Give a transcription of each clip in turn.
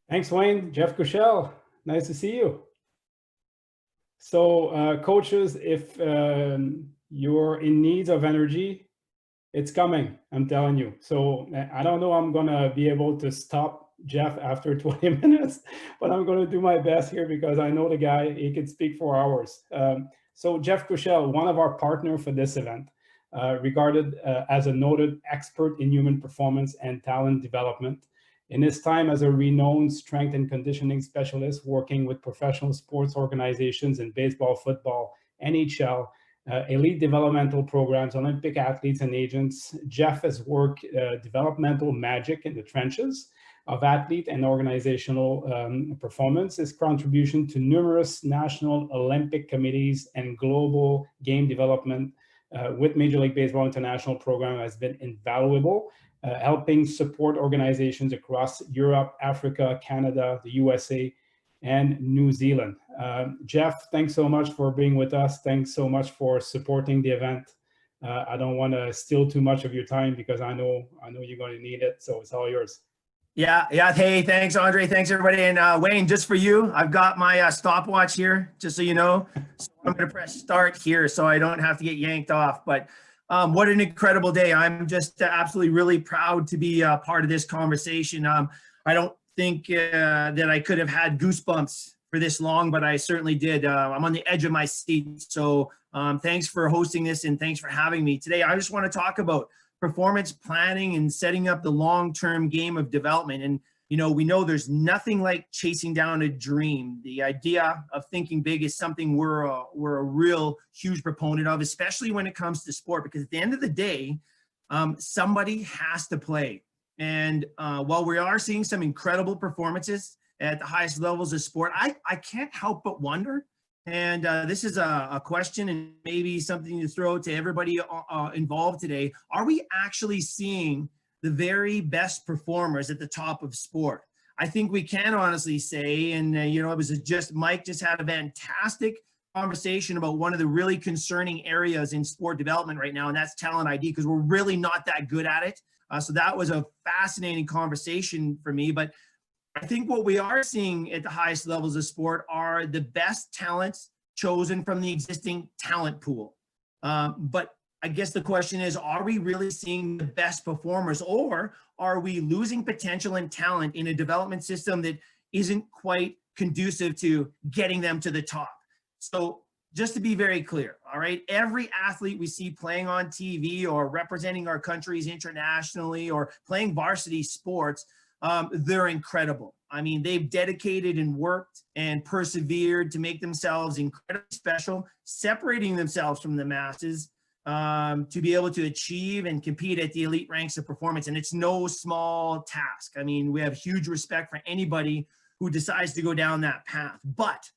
Thanks, Wayne. Jeff Krushell, nice to see you. So coaches, if you're in need of energy, it's coming, I'm telling you. So I don't know I'm gonna be able to stop Jeff after 20 minutes, but I'm gonna do my best here because I know the guy, he can speak for hours. So Jeff Krushell, one of our partners for this event, regarded as a noted expert in human performance and talent development. In his time as a renowned strength and conditioning specialist working with professional sports organizations in baseball, football, NHL, elite developmental programs, Olympic athletes and agents, Jeff has worked developmental magic in the trenches of athlete and organizational performance. His contribution to numerous national Olympic committees and global game development with Major League Baseball International program has been invaluable. Helping support organizations across Europe, Africa, Canada, the USA, and New Zealand. Jeff, thanks so much for being with us. Thanks so much for supporting the event. I don't want to steal too much of your time because I know you're going to need it, so it's all yours. Yeah. Hey, thanks, Andre. Thanks, everybody. And Wayne, just for you, I've got my stopwatch here, just so you know. So I'm going to press start here so I don't have to get yanked off. But what an incredible day. I'm just absolutely really proud to be part of this conversation. I don't think that I could have had goosebumps for this long, but I certainly did. I'm on the edge of my seat. So thanks for hosting this and thanks for having me today. I just want to talk about performance planning and setting up the long-term game of development. And, you know, we know there's nothing like chasing down a dream. The idea of thinking big is something we're a real huge proponent of, especially when it comes to sport, because at the end of the day, somebody has to play. And while we are seeing some incredible performances at the highest levels of sport, I can't help but wonder, and this is a question and maybe something to throw to everybody involved today. Are we actually seeing the very best performers at the top of sport? I think we can honestly say, and you know, it was just Mike just had a fantastic conversation about one of the really concerning areas in sport development right now, and that's talent ID, because we're really not that good at it. So that was a fascinating conversation for me. But I think what we are seeing at the highest levels of sport are the best talents chosen from the existing talent pool. But I guess the question is, are we really seeing the best performers, or are we losing potential and talent in a development system that isn't quite conducive to getting them to the top? So just to be very clear, all right, every athlete we see playing on TV or representing our countries internationally or playing varsity sports, they're incredible. I mean, they've dedicated and worked and persevered to make themselves incredibly special, separating themselves from the masses to be able to achieve and compete at the elite ranks of performance. And it's no small task. I mean, we have huge respect for anybody who decides to go down that path. But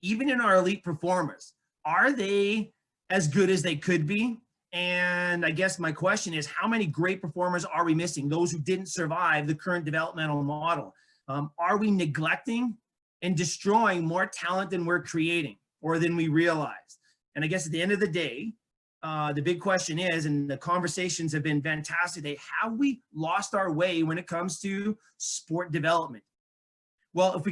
even in our elite performers, are they as good as they could be? And I guess my question is, how many great performers are we missing? Those who didn't survive the current developmental model. Are we neglecting and destroying more talent than we're creating or than we realize? And I guess at the end of the day, the big question is, and the conversations have been fantastic today, have we lost our way when it comes to sport development? Well, if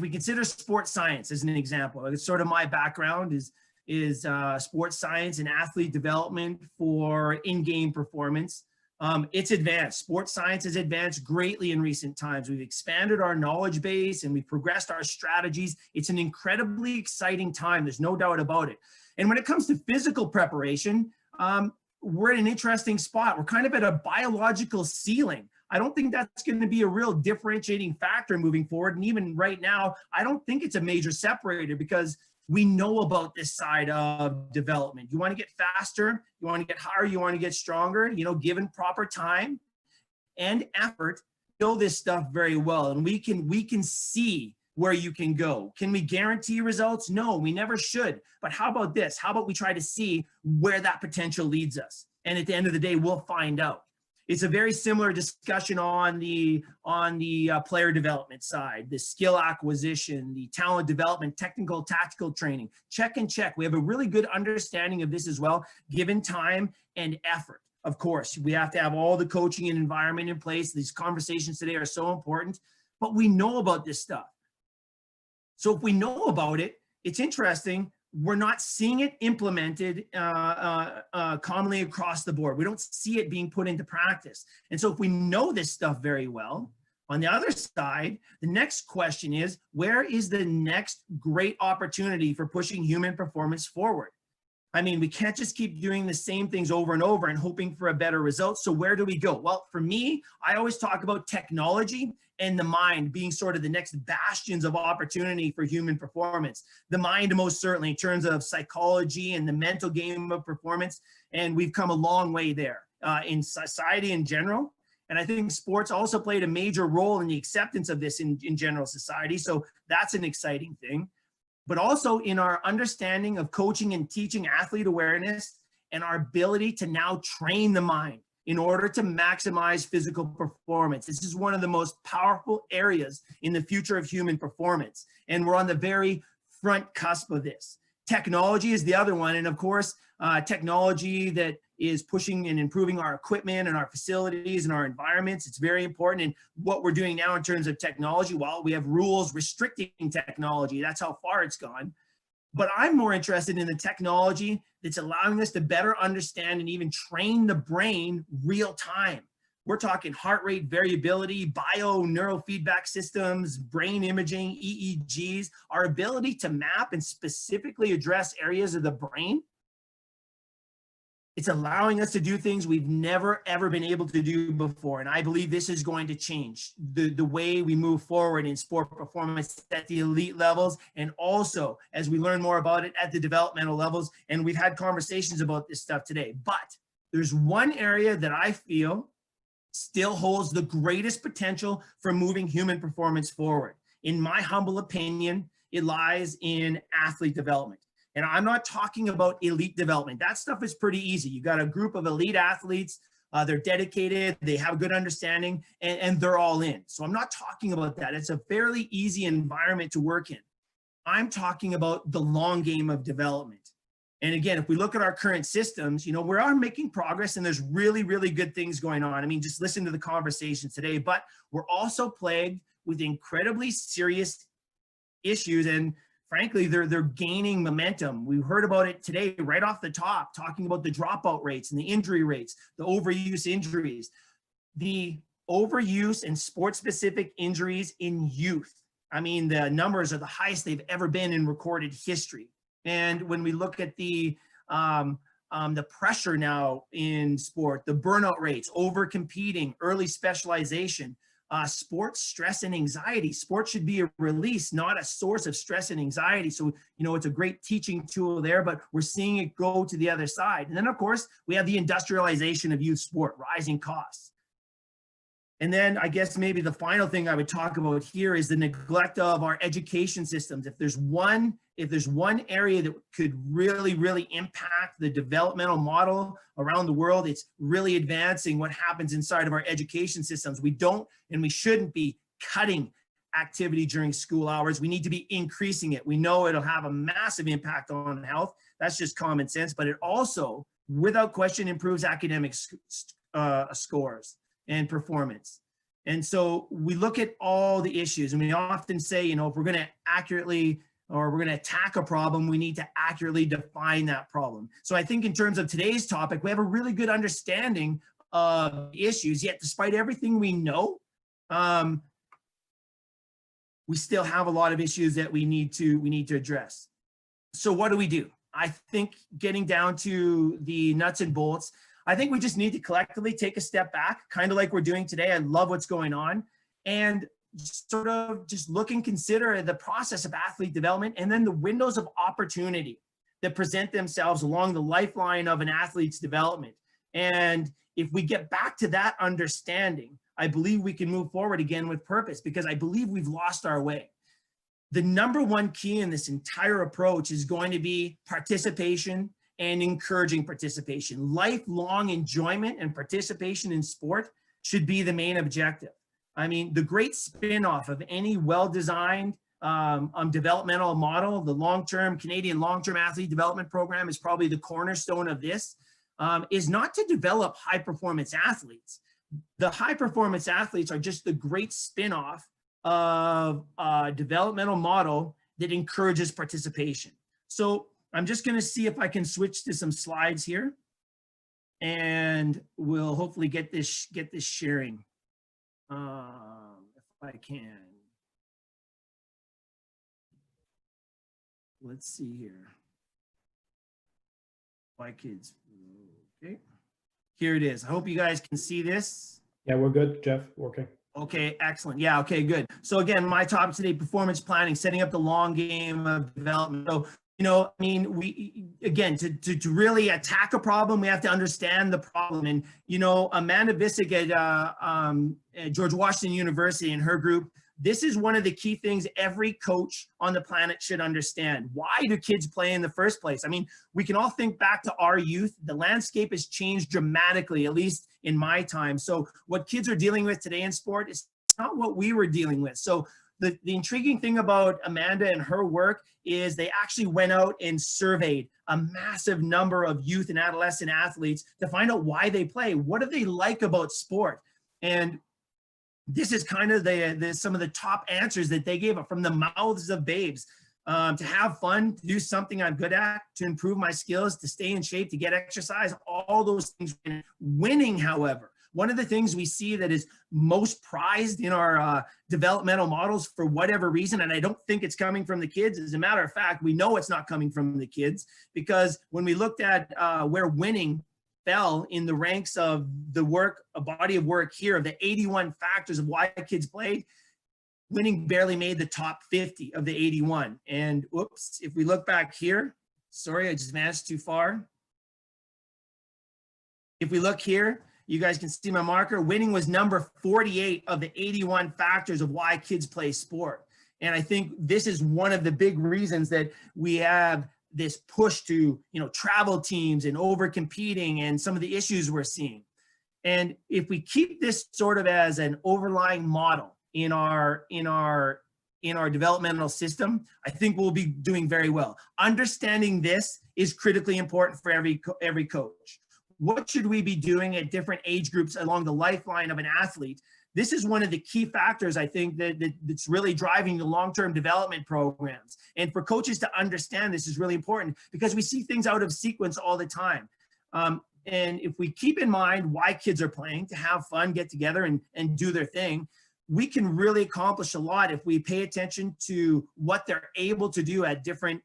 we consider sports science as an example, it's sort of my background is sports science and athlete development for in-game performance. It's advanced. Sports science has advanced greatly in recent times. We've expanded our knowledge base and we've progressed our strategies. It's an incredibly exciting time. There's no doubt about it. And when it comes to physical preparation, we're in an interesting spot. We're kind of at a biological ceiling. I don't think that's going to be a real differentiating factor moving forward. And even right now, I don't think it's a major separator because we know about this side of development. You want to get faster, you want to get higher, you want to get stronger, you know, given proper time and effort, know this stuff very well. And we can see where you can go. Can we guarantee results? No, we never should. But how about this? How about we try to see where that potential leads us? And at the end of the day, we'll find out. It's a very similar discussion on the player development side, the skill acquisition, the talent development, technical, tactical training. Check and check. We have a really good understanding of this as well, given time and effort. Of course, we have to have all the coaching and environment in place. These conversations today are so important. but we know about this stuff. So if we know about it, it's interesting, we're not seeing it implemented commonly across the board. We don't see it being put into practice. And so if we know this stuff very well, on the other side, the next question is, where is the next great opportunity for pushing human performance forward? I mean, we can't just keep doing the same things over and over and hoping for a better result. So where do we go? Well, for me, I always talk about technology and the mind being sort of the next bastions of opportunity for human performance. The mind, most certainly, in terms of psychology and the mental game of performance. And we've come a long way there in society in general. And I think sports also played a major role in the acceptance of this in general society. So that's an exciting thing. But also in our understanding of coaching and teaching athlete awareness and our ability to now train the mind in order to maximize physical performance. This is one of the most powerful areas in the future of human performance. And we're on the very front cusp of this. Technology is the other one. And of course, technology that is pushing and improving our equipment and our facilities and our environments. It's very important. And what we're doing now in terms of technology, while we have rules restricting technology, that's how far it's gone. But I'm more interested in the technology that's allowing us to better understand and even train the brain real time. We're talking heart rate variability, bio-neurofeedback systems, brain imaging, EEGs, our ability to map and specifically address areas of the brain. It's allowing us to do things we've never, ever been able to do before. And I believe this is going to change the way we move forward in sport performance at the elite levels. And also as we learn more about it at the developmental levels. And we've had conversations about this stuff today. But there's one area that I feel still holds the greatest potential for moving human performance forward. In my humble opinion, it lies in athlete development. And I'm not talking about elite development. That stuff is pretty easy. You got a group of elite athletes, they're dedicated, they have good understanding, and they're all in. So I'm not talking about that. It's a fairly easy environment to work in. I'm talking about the long game of development. And again, if we look at our current systems, you know, we are making progress and there's really, really good things going on. I mean, just listen to the conversation today, but we're also plagued with incredibly serious issues, and frankly, they're gaining momentum. We heard about it today right off the top, talking about the dropout rates and the injury rates, the overuse injuries, the overuse and sport-specific injuries in youth. I mean, the numbers are the highest they've ever been in recorded history. And when we look at the pressure now in sport, the burnout rates, over competing, early specialization, sports stress and anxiety. Sports should be a release, not a source of stress and anxiety. So, you know, it's a great teaching tool there, but we're seeing it go to the other side. And then of course, we have the industrialization of youth sport, rising costs. And then I guess maybe the final thing I would talk about here is the neglect of our education systems. If there's one area that could really, really impact the developmental model around the world, it's really advancing what happens inside of our education systems. We don't and we shouldn't be cutting activity during school hours. We need to be increasing it. We know it'll have a massive impact on health. That's just common sense, but it also, without question, improves academic scores and performance. And so we look at all the issues, and we often say, you know, if we're going to accurately or we're going to attack a problem, we need to accurately define that problem. So I think in terms of today's topic, we have a really good understanding of issues, yet despite everything we know, we still have a lot of issues that we need to address. So what do? I think getting down to the nuts and bolts, I think we just need to collectively take a step back, kind of like we're doing today. I love what's going on, and sort of just look and consider the process of athlete development and then the windows of opportunity that present themselves along the lifeline of an athlete's development. And if we get back to that understanding, I believe we can move forward again with purpose, because I believe we've lost our way. The number one key in this entire approach is going to be participation and encouraging participation. Lifelong enjoyment and participation in sport should be the main objective. I mean, the great spin-off of any well-designed developmental model, the long-term Canadian long-term athlete development program is probably the cornerstone of this, is not to develop high-performance athletes. The high-performance athletes are just the great spin-off of a developmental model that encourages participation. So I'm just going to see if I can switch to some slides here, and we'll hopefully get this sharing if I can. Let's see here. Why kids? Okay, here it is. I hope you guys can see this. Yeah, we're good, Jeff. Working. Okay, excellent. Yeah, okay, good. So again, my topic today, performance planning, setting up the long game of development. So, you know, I mean, we, again, to really attack a problem, we have to understand the problem. And, you know, Amanda Visick at George Washington University and her group, this is one of the key things every coach on the planet should understand. Why do kids play in the first place? I mean, we can all think back to our youth. The landscape has changed dramatically, at least in my time. So what kids are dealing with today in sport is not what we were dealing with. So the intriguing thing about Amanda and her work is they actually went out and surveyed a massive number of youth and adolescent athletes to find out why they play. What do they like about sport? And this is kind of some of the top answers that they gave from the mouths of babes. To have fun, to do something I'm good at, to improve my skills, to stay in shape, to get exercise, all those things. Winning, however, one of the things we see that is most prized in our developmental models for whatever reason, and I don't think it's coming from the kids. As a matter of fact, we know it's not coming from the kids, because when we looked at where winning fell in the ranks of the work, a body of work here, of the 81 factors of why kids played, winning barely made the top 50 of the 81. And whoops, if we look back here, sorry, I just advanced too far. If we look here, you guys can see my marker. Winning was number 48 of the 81 factors of why kids play sport. And I think this is one of the big reasons that we have this push to, you know, travel teams and over competing and some of the issues we're seeing. And if we keep this sort of as an overlying model in our developmental system, I think we'll be doing very well. Understanding this is critically important for every coach. What should we be doing at different age groups along the lifeline of an athlete? This is one of the key factors, I think, that's really driving the long-term development programs. And for coaches to understand this is really important, because we see things out of sequence all the time. And if we keep in mind why kids are playing, to have fun, get together and do their thing, we can really accomplish a lot if we pay attention to what they're able to do at different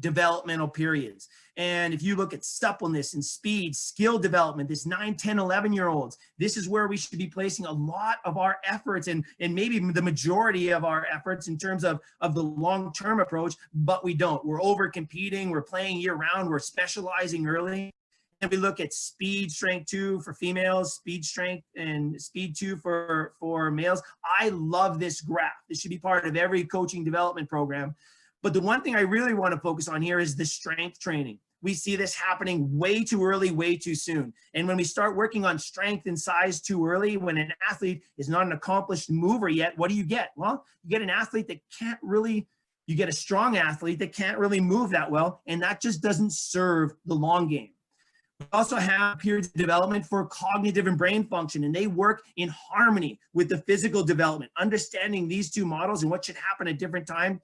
developmental periods. And if you look at suppleness and speed, skill development, this 9, 10, 11-year-olds, this is where we should be placing a lot of our efforts and maybe the majority of our efforts in terms of the long-term approach, but we don't. We're over competing, we're playing year round, we're specializing early. And we look at speed strength 2 for females, speed strength and speed 2 for males. I love this graph. This should be part of every coaching development program. But the one thing I really want to focus on here is the strength training. We see this happening way too early, way too soon. And when we start working on strength and size too early, when an athlete is not an accomplished mover yet, what do you get? Well, you get an athlete that can't really, you get a strong athlete that can't really move that well, and that just doesn't serve the long game. We also have periods of development for cognitive and brain function, and they work in harmony with the physical development. Understanding these two models and what should happen at different time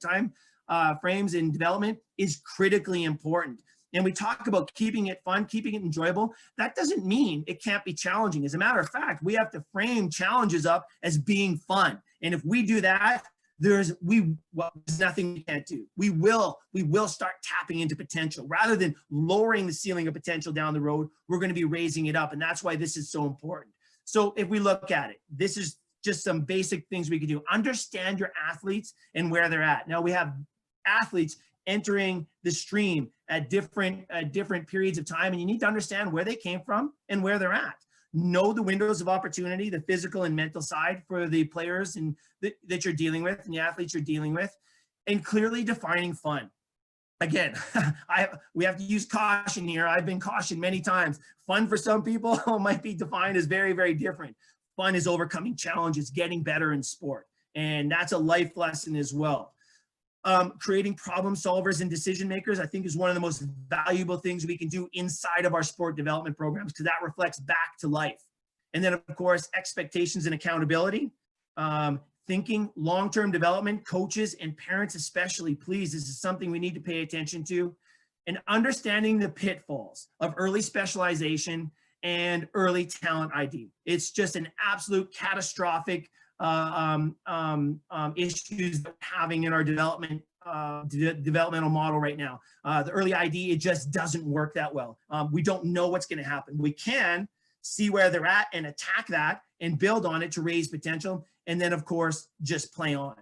frames in development is critically important. And we talk about keeping it fun, keeping it enjoyable. That doesn't mean it can't be challenging. As a matter of fact, we have to frame challenges up as being fun. And if we do that, there's nothing we can't do. We will start tapping into potential. Rather than lowering the ceiling of potential down the road, we're going to be raising it up. And that's why this is so important. So if we look at it, this is just some basic things we can do. Understand your athletes and where they're at. Now we have athletes entering the stream at different periods of time, and you need to understand where they came from and where they're at. Know the windows of opportunity, the physical and mental side for the players and that you're dealing with and the athletes you're dealing with, and clearly defining fun. Again, we have to use caution here. I've been cautioned many times. Fun for some people might be defined as very, very different. Fun is overcoming challenges, getting better in sport, and that's a life lesson as well. Creating problem solvers and decision makers, I think, is one of the most valuable things we can do inside of our sport development programs, because that reflects back to life. And then, of course, expectations and accountability. thinking, long-term development, coaches and parents especially, please, this is something we need to pay attention to, and understanding the pitfalls of early specialization and early talent ID. It's just an absolute catastrophic issues that we're having in our developmental model right now. The early ID, it just doesn't work that well. We don't know what's going to happen. We can see where they're at and attack that and build on it to raise potential. And then, of course, just play on.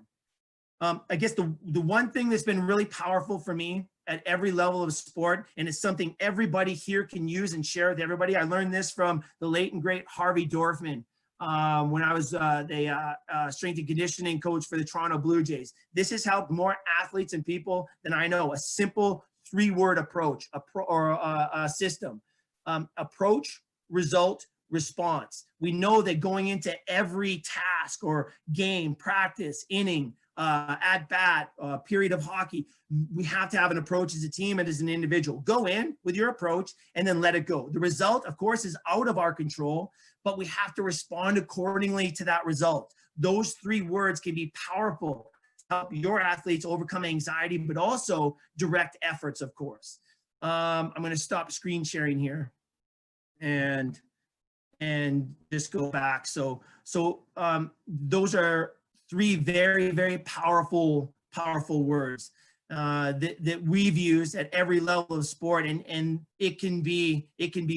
I guess the one thing that's been really powerful for me at every level of sport, and it's something everybody here can use and share with everybody. I learned this from the late and great Harvey Dorfman when I was the strength and conditioning coach for the Toronto Blue Jays. This has helped more athletes and people than I know. A simple 3-word approach, a system. Approach, result, response. We know that going into every task or game, practice, inning, at bat, period of hockey, we have to have an approach as a team and as an individual. Go in with your approach and then let it go. The result, of course, is out of our control, but we have to respond accordingly to that result. Those 3 words can be powerful to help your athletes overcome anxiety, but also direct efforts, of course. I'm going to stop screen sharing here and just go back. So those are 3 very, very powerful words that we've used at every level of sport, and it can be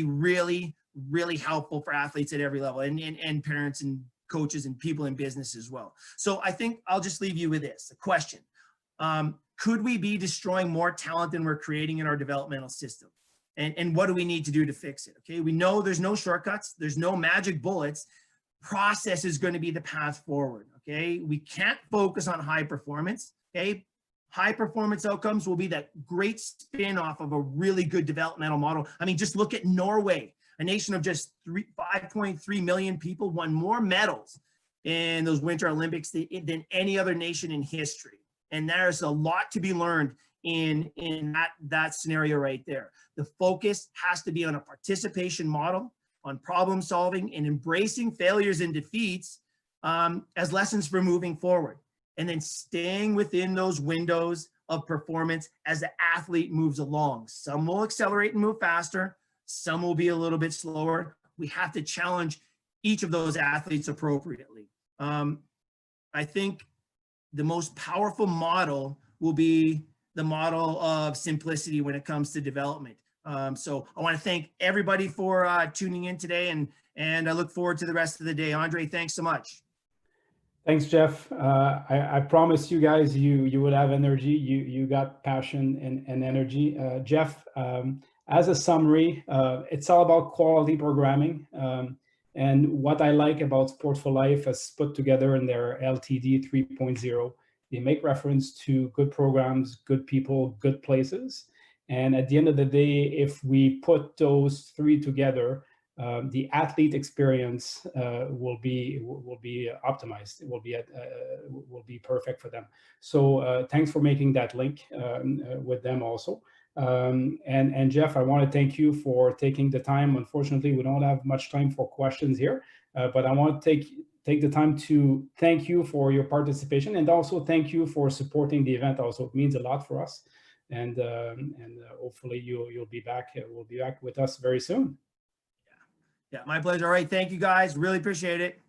really, really helpful for athletes at every level, and parents and coaches and people in business as well. So I think I'll just leave you with this, a question. Could we be destroying more talent than we're creating in our developmental system? And what do we need to do to fix it? Okay, we know there's no shortcuts, there's no magic bullets. Process is going to be the path forward. Okay, we can't focus on high performance. Okay, high performance outcomes will be that great spin-off of a really good developmental model. I mean, just look at Norway, a nation of just 5.3 million people, won more medals in those Winter Olympics than any other nation in history. And there's a lot to be learned in that scenario right there. The focus has to be on a participation model, on problem solving and embracing failures and defeats as lessons for moving forward, and then staying within those windows of performance as the athlete moves along. Some will accelerate and move faster, some will be a little bit slower. We have to challenge each of those athletes appropriately. I think the most powerful model will be the model of simplicity when it comes to development. So I want to thank everybody for tuning in today, and I look forward to the rest of the day. Andre, thanks so much. Thanks, Jeff. I promise you guys, you would have energy. You got passion and energy. Jeff, as a summary, it's all about quality programming. And what I like about Sport for Life is put together in their LTD 3.0. They make reference to good programs, good people, good places. And at the end of the day, if we put those 3 together, the athlete experience will be optimized. It will be perfect for them. So thanks for making that link with them also. And Jeff, I want to thank you for taking the time. Unfortunately, we don't have much time for questions here, but I want to take the time to thank you for your participation, and also thank you for supporting the event. Also, it means a lot for us. And hopefully you'll be back. We'll be back with us very soon. Yeah, my pleasure. All right, thank you guys. Really appreciate it.